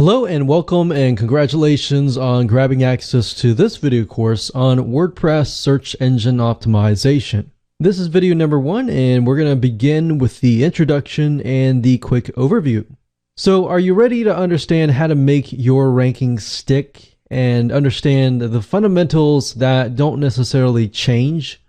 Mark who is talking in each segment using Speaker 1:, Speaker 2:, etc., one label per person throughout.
Speaker 1: Hello and welcome and congratulations on grabbing access to this video course on WordPress search engine optimization. This is video number 1 and we're going to begin with the introduction and the quick overview. So are you ready to understand how to make your rankings stick and understand the fundamentals that don't necessarily change?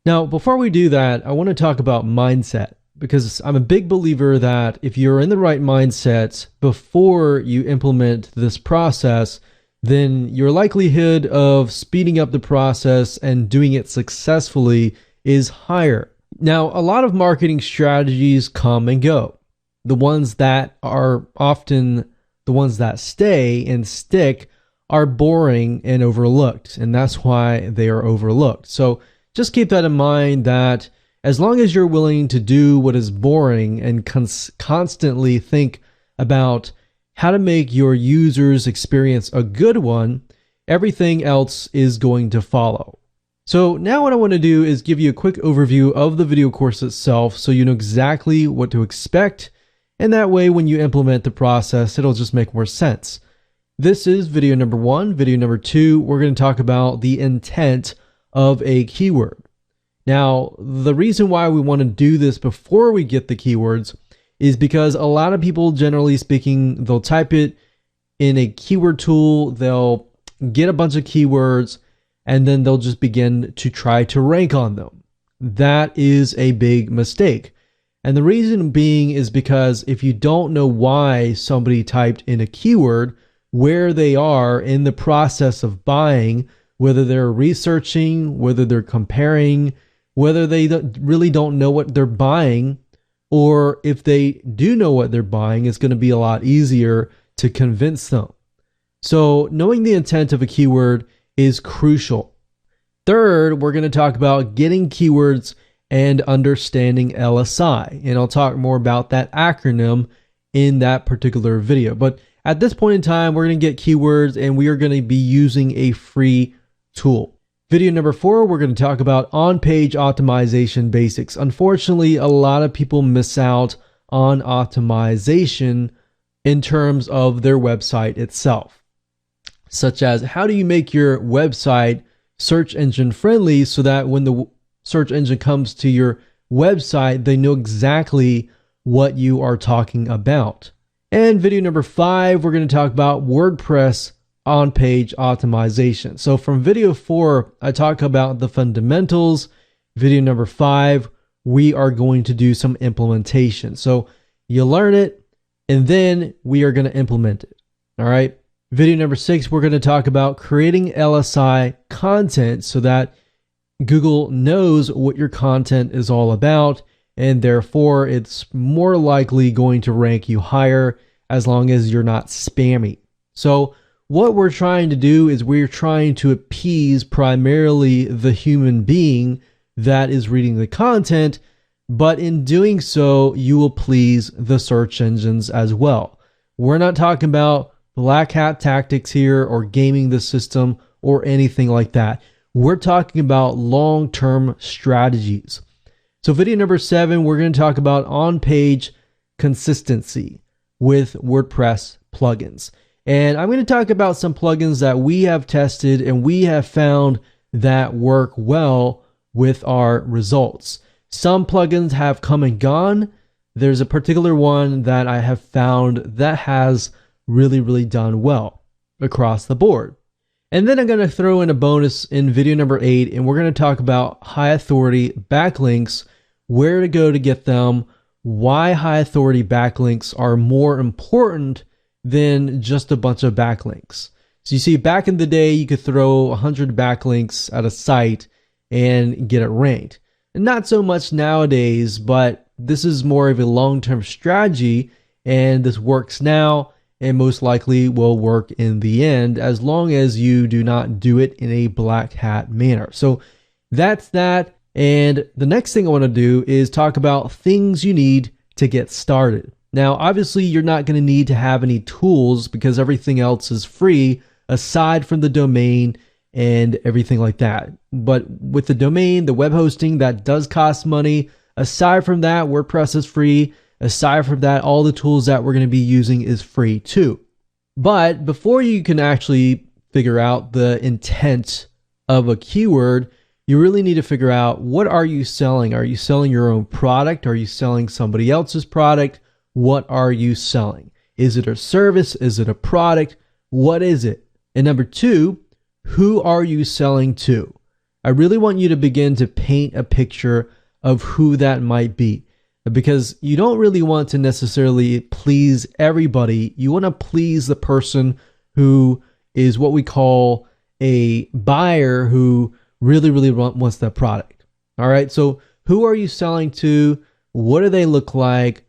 Speaker 1: Now, before we do that, I want to talk about mindset, because I'm a big believer that if you're in the right mindset before you implement this process, then your likelihood of speeding up the process and doing it successfully is higher. Now, a lot of marketing strategies come and go. The ones that are often the ones that stay and stick are boring and overlooked, and that's why they are overlooked. So just keep that in mind, that as long as you're willing to do what is boring and constantly think about how to make your users' experience a good one, everything else is going to follow. So now what I want to do is give you a quick overview of the video course itself so you know exactly what to expect, and that way when you implement the process, it'll just make more sense. This is video number 1. Video number 2, we're going to talk about the intent of a keyword. Now, the reason why we want to do this before we get the keywords is because a lot of people, generally speaking, they'll type it in a keyword tool, they'll get a bunch of keywords, and then they'll just begin to try to rank on them. That is a big mistake. And the reason being is because if you don't know why somebody typed in a keyword, where they are in the process of buying, whether they're researching, whether they're comparing, whether they really don't know what they're buying, or if they do know what they're buying, it's going to be a lot easier to convince them. So knowing the intent of a keyword is crucial. Third, we're going to talk about getting keywords and understanding LSI, and I'll talk more about that acronym in that particular video. But at this point in time, we're going to get keywords and we are going to be using a free tool. Video number 4, we're going to talk about on-page optimization basics. Unfortunately, a lot of people miss out on optimization in terms of their website itself, such as how do you make your website search engine friendly so that when the search engine comes to your website, they know exactly what you are talking about. And video number 5, we're going to talk about WordPress on-page optimization. So from video 4, I talk about the fundamentals. Video number 5, we are going to do some implementation. So you learn it, and then we are going to implement it. All right. Video number 6, we're going to talk about creating LSI content so that Google knows what your content is all about, and therefore it's more likely going to rank you higher as long as you're not spammy. So what we're trying to do is we're trying to appease primarily the human being that is reading the content, but in doing so, you will please the search engines as well. We're not talking about black hat tactics here or gaming the system or anything like that. We're talking about long-term strategies. So video number 7, we're going to talk about on-page consistency with WordPress plugins. And I'm going to talk about some plugins that we have tested and we have found that work well with our results. Some plugins have come and gone. There's a particular one that I have found that has really done well across the board. And then I'm going to throw in a bonus in video number 8, and we're going to talk about high authority backlinks, where to go to get them, why high authority backlinks are more important than just a bunch of backlinks. So you see, back in the day, you could throw 100 backlinks at a site and get it ranked. And not so much nowadays, but this is more of a long-term strategy, and this works now and most likely will work in the end as long as you do not do it in a black hat manner. So that's that. And the next thing I want to do is talk about things you need to get started. Now, obviously, you're not going to need to have any tools because everything else is free aside from the domain and everything like that. But with the domain, the web hosting, that does cost money. Aside from that, WordPress is free. Aside from that, all the tools that we're going to be using is free too. But before you can actually figure out the intent of a keyword, you really need to figure out, what are you selling? Are you selling your own product? Are you selling somebody else's product? What are you selling? Is it a service? Is it a product? What is it? And number two, who are you selling to? I really want you to begin to paint a picture of who that might be, because you don't really want to necessarily please everybody. You want to please the person who is what we call a buyer, who really wants that product. All right. So who are you selling to? What do they look like?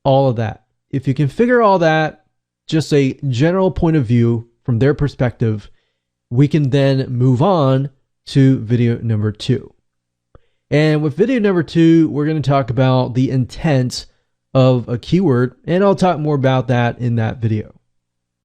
Speaker 1: All of that. If you can figure all that, just a general point of view from their perspective, we can then move on to video number 2. And with video number 2, we're going to talk about the intent of a keyword, and I'll talk more about that in that video.